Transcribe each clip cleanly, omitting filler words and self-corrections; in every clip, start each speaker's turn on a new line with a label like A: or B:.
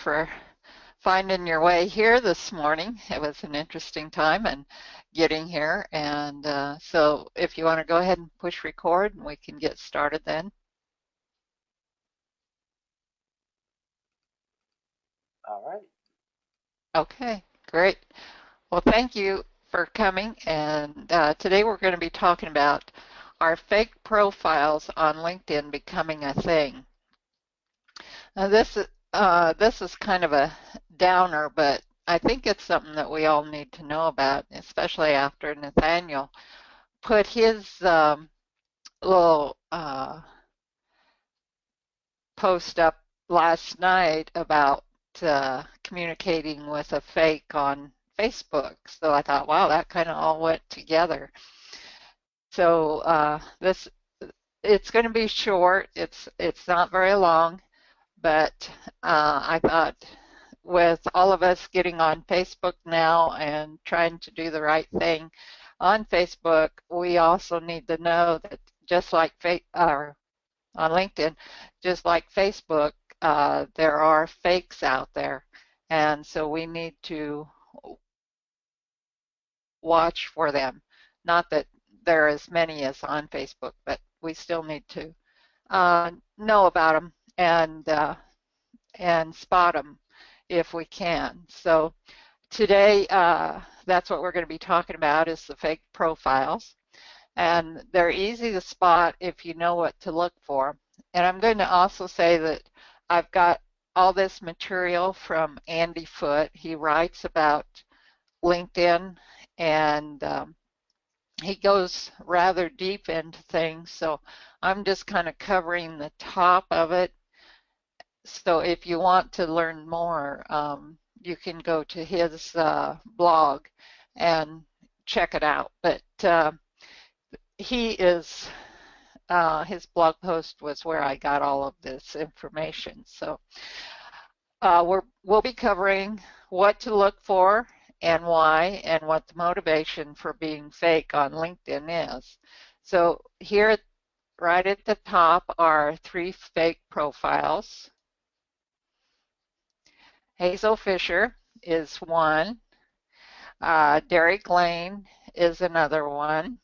A: for finding your way here this morning. It was an interesting time and getting here. And so if you want to go ahead and push record, we can get started then.
B: All right.
A: Okay, great. Well, thank you for coming. And today we're going to be talking about are fake profiles on LinkedIn becoming a thing? Now, this is kind of a downer, but I think it's something that we all need to know about, especially after Nathaniel put his little post up last night about communicating with a fake on Facebook. So I thought, wow, that kind of all went together. So it's going to be short. It's not very long, but I thought with all of us getting on Facebook now and trying to do the right thing on Facebook, we also need to know that just like on LinkedIn, just like Facebook, there are fakes out there. And so we need to watch for them. Not that there are as many as on Facebook, but we still need to know about them and spot them if we can. So today, that's what we're going to be talking about is the fake profiles. And they're easy to spot if you know what to look for. And I'm going to also say that I've got all this material from Andy Foote. He writes about LinkedIn, and he goes rather deep into things. So I'm just kind of covering the top of it. So if you want to learn more, you can go to his blog and check it out. But his blog post was where I got all of this information. So we'll be covering what to look for and why, and what the motivation for being fake on LinkedIn is. So here, right at the top, are 3 fake profiles. Hazel Fisher is one. Derek Lane is another one.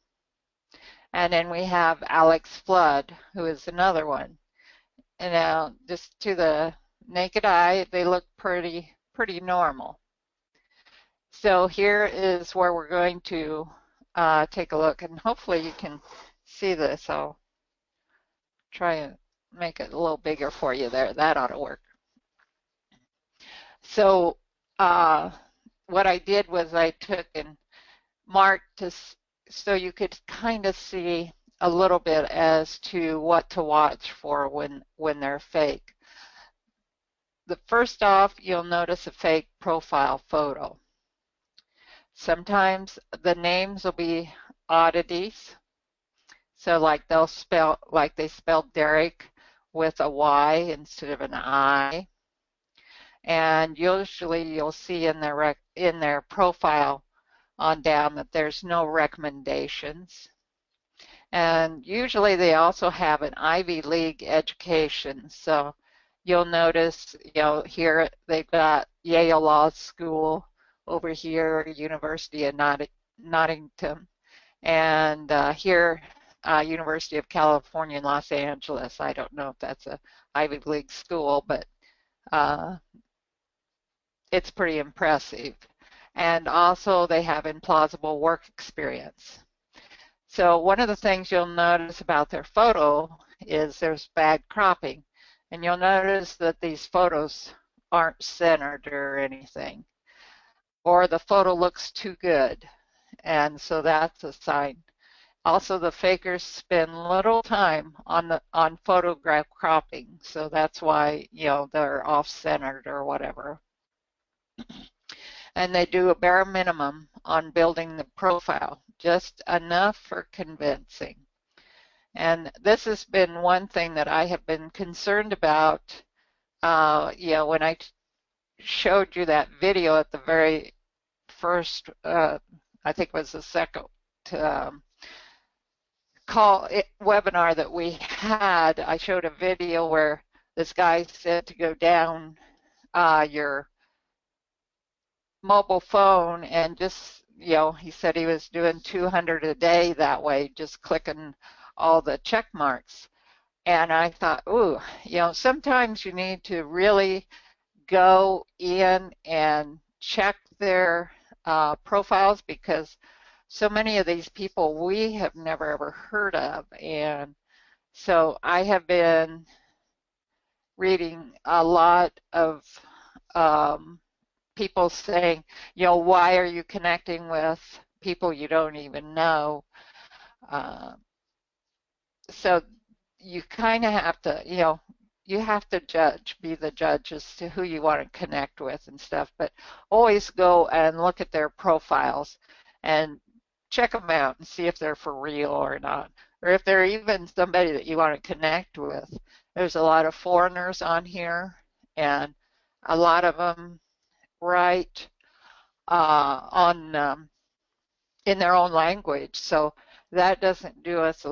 A: And then we have Alex Flood, who is another one. And now, just to the naked eye, they look pretty normal. So here is where we're going to take a look, and hopefully you can see this. I'll try and make it a little bigger for you there. That ought to work. So what I did was I took and marked so you could kind of see a little bit as to what to watch for when they're fake. The first off, you'll notice a fake profile photo. Sometimes the names will be oddities. So like they spelled Derek with a Y instead of an I. And usually you'll see in their profile on down that there's no recommendations. And usually they also have an Ivy League education. So you'll notice, here they've got Yale Law School, over here University of Nottingham, and here University of California in Los Angeles. I don't know if that's a Ivy League school, but it's pretty impressive. And also they have implausible work experience. So one of the things you'll notice about their photo is there's bad cropping. And you'll notice that these photos aren't centered or anything. Or the photo looks too good. And so that's a sign. Also, the fakers spend little time on photograph cropping. So that's why, they're off-centered or whatever. And they do a bare minimum on building the profile, just enough for convincing. And this has been one thing that I have been concerned about, when I showed you that video at the very first, I think it was the second webinar that we had. I showed a video where this guy said to go down your mobile phone and just, he said he was doing 200 a day that way, just clicking all the check marks. And I thought, ooh, sometimes you need to really go in and check their profiles, because so many of these people we have never ever heard of. And so I have been reading a lot of people saying, why are you connecting with people you don't even know? So you kind of have to, you have to be the judge as to who you want to connect with and stuff, but always go and look at their profiles and check them out and see if they're for real or not, or if they're even somebody that you want to connect with. There's a lot of foreigners on here, and a lot of them write in their own language, so that doesn't do us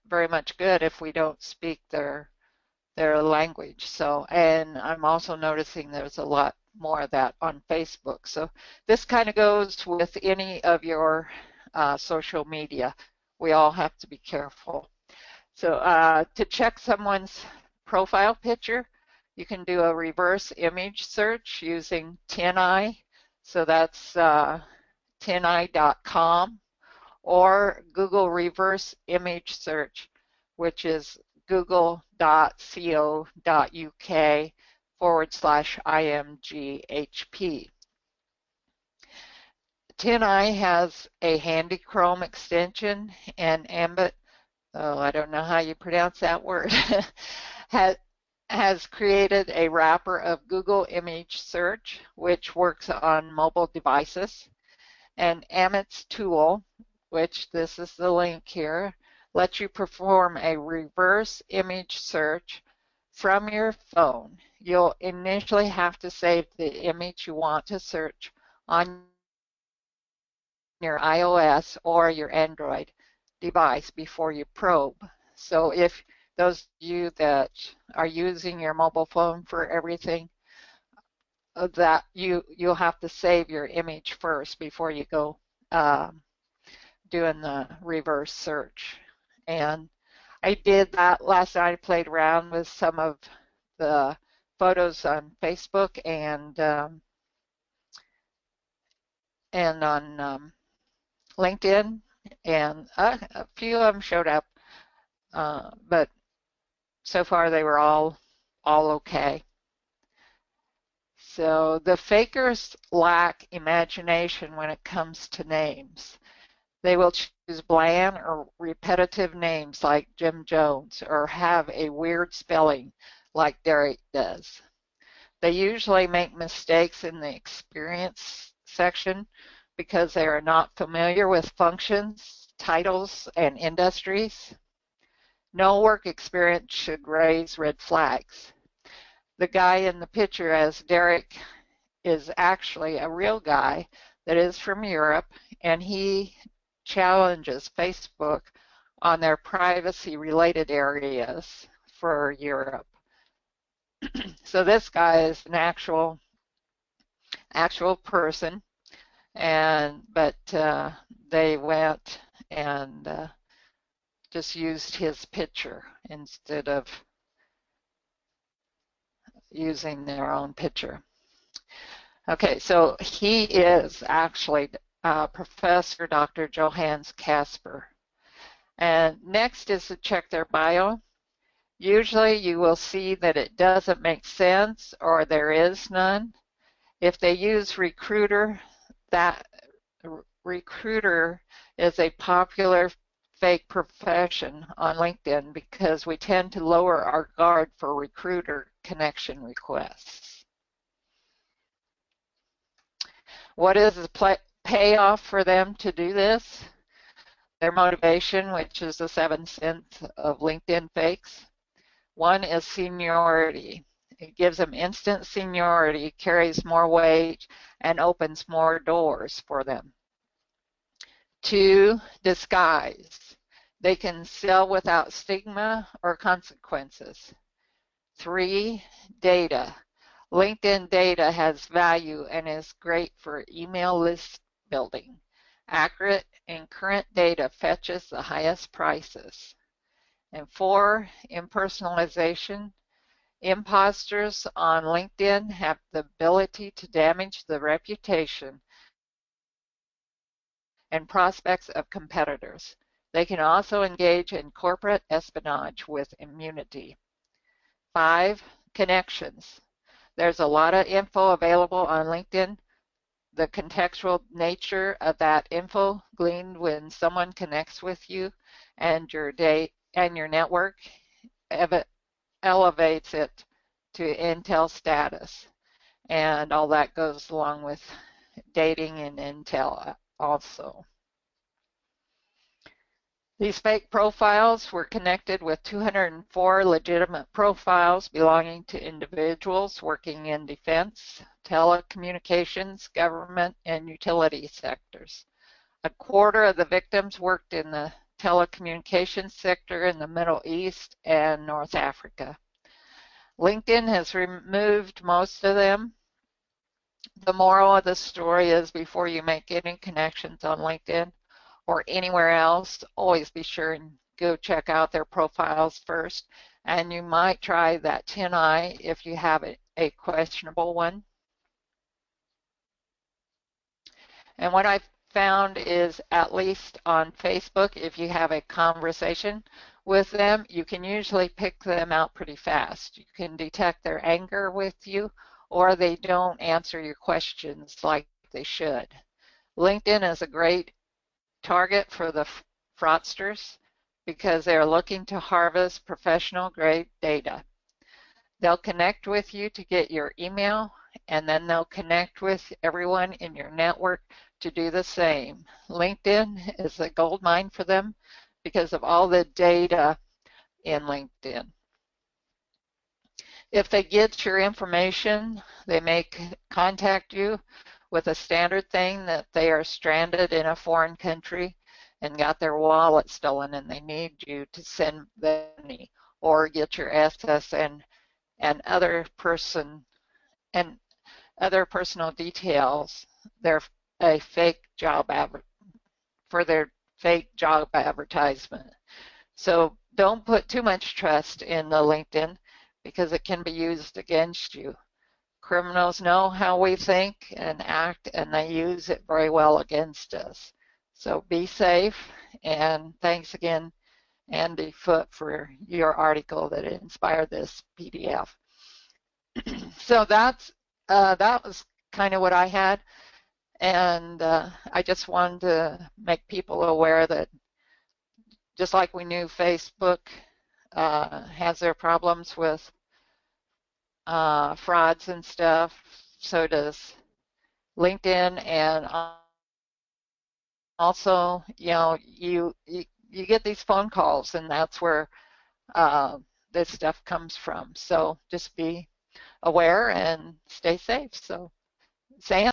A: very much good if we don't speak their language. So, and I'm also noticing there's a lot more of that on Facebook. So this kind of goes with any of your social media. We all have to be careful. So to check someone's profile picture, you can do a reverse image search using TinEye. So that's tineye.com, or Google reverse image search, which is google.co.uk/IMGHP. TinEye has a handy Chrome extension, and Ambit, I don't know how you pronounce that word, has created a wrapper of Google image search, which works on mobile devices. And Amit's tool, which this is the link here, lets you perform a reverse image search from your phone. You'll initially have to save the image you want to search on your iOS or your Android device before you probe. So if those of you that are using your mobile phone for everything, that you'll have to save your image first before you go doing the reverse search. And I did that last night. I played around with some of the photos on Facebook and on LinkedIn, and a few of them showed up, but so far they were all okay. So the fakers lack imagination when it comes to names. They will choose bland or repetitive names like Jim Jones, or have a weird spelling like Derek does. They usually make mistakes in the experience section because they are not familiar with functions, titles, and industries. No work experience should raise red flags. The guy in the picture as Derek is actually a real guy that is from Europe, and he challenges Facebook on their privacy-related areas for Europe. So this guy is an actual person, but they went and just used his picture instead of using their own picture. Okay, so he is actually Professor Dr. Johannes Casper. And next is to check their bio. Usually you will see that it doesn't make sense or there is none. If they use Recruiter, that Recruiter is a popular fake profession on LinkedIn because we tend to lower our guard for recruiter connection requests. What is the payoff for them to do this? Their motivation, which is the 7 cents of LinkedIn fakes. One is seniority. It gives them instant seniority, carries more weight, and opens more doors for them. 2, disguise. They can sell without stigma or consequences. 3, data. LinkedIn data has value and is great for email list building. Accurate and current data fetches the highest prices. And 4, impersonalization. Imposters on LinkedIn have the ability to damage the reputation and prospects of competitors. They can also engage in corporate espionage with immunity. 5, connections. There's a lot of info available on LinkedIn. The contextual nature of that info gleaned when someone connects with you and your network elevates it to intel status. And all that goes along with dating and intel also. These fake profiles were connected with 204 legitimate profiles belonging to individuals working in defense, telecommunications, government, and utility sectors. A quarter of the victims worked in the telecommunications sector in the Middle East and North Africa. LinkedIn has removed most of them. The moral of the story is before you make any connections on LinkedIn or anywhere else, always be sure and go check out their profiles first. And you might try that 10i if you have a questionable one. And what I've found is, at least on Facebook, if you have a conversation with them, you can usually pick them out pretty fast. You can detect their anger with you, or they don't answer your questions like they should. LinkedIn is a great target for the fraudsters because they're looking to harvest professional grade data. They'll connect with you to get your email, and then they'll connect with everyone in your network to do the same. LinkedIn is a gold mine for them because of all the data in LinkedIn. If they get your information, they may contact you with a standard thing that they are stranded in a foreign country and got their wallet stolen and they need you to send them money or get your SSN and other personal details. They're a fake job for their fake job advertisement. So don't put too much trust in the LinkedIn because it can be used against you. Criminals know how we think and act, and they use it very well against us. So be safe, and thanks again, Andy Foote, for your article that inspired this PDF. So that was kind of what I had, and I just wanted to make people aware that just like we knew Facebook has their problems with frauds and stuff, so does LinkedIn. And also, you get these phone calls, and that's where this stuff comes from. So just be aware and stay safe. So, Sam?